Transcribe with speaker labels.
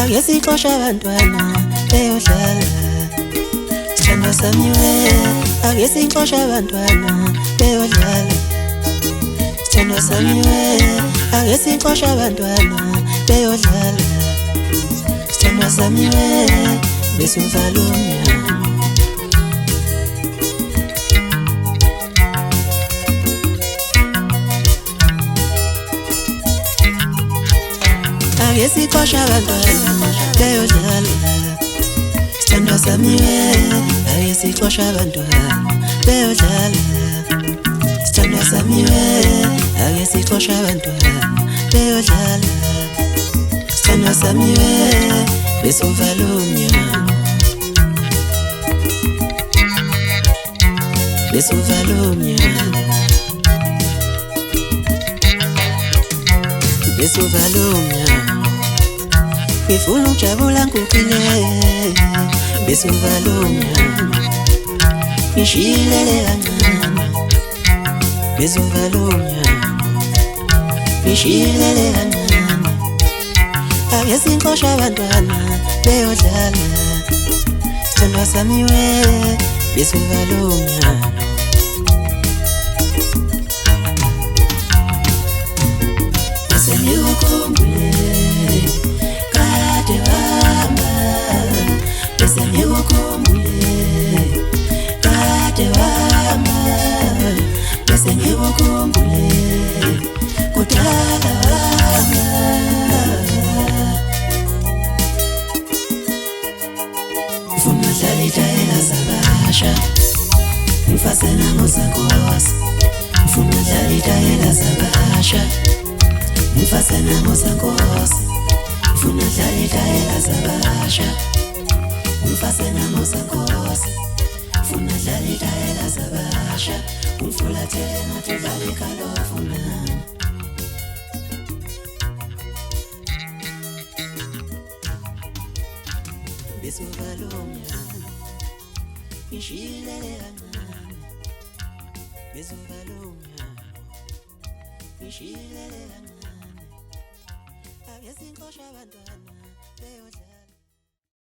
Speaker 1: ake sixosha abantwana beyodlala sithandwa sami we ake sixosha abantwana beyodlala sithandwa sami we ake sixosha abantwana beyodlala sithandwa sami we besuvala umnyango ake sixosha abantwana beyodlala sithandwa sami we ake sixosha abantwana beyodlala sithandwa sami we ake sixosha abantwana beyodlala sithandwa sami we besuvala umnyango besuvala umnyango besuvala umnyango ngifuna ukujabula ngikuphile besuvala umnyango ngishilele kancane besuvala umnyango ngishilele kancane ake sixosha abantwana beyodlala sithandwa sami we besuvala umnyango Ngikukhumbule kade wama bese ngikukhumbule kade wama bese ngikukhumbule kudala wama ufuna dlala itayela zabasha ngifasena ngosankosi ufuna dlala itayela zabasha ngifasena ngosankosi ufuna dlala itayela zabasha ngifasena ngosankosi ufuna dlala itayela zabasha ngifulathele ngathi dlala ikalofu nami besuvala umnyango ngishilele kancane besuvala umnyango ngishilele kancane ake sixosha abantwana beyodlala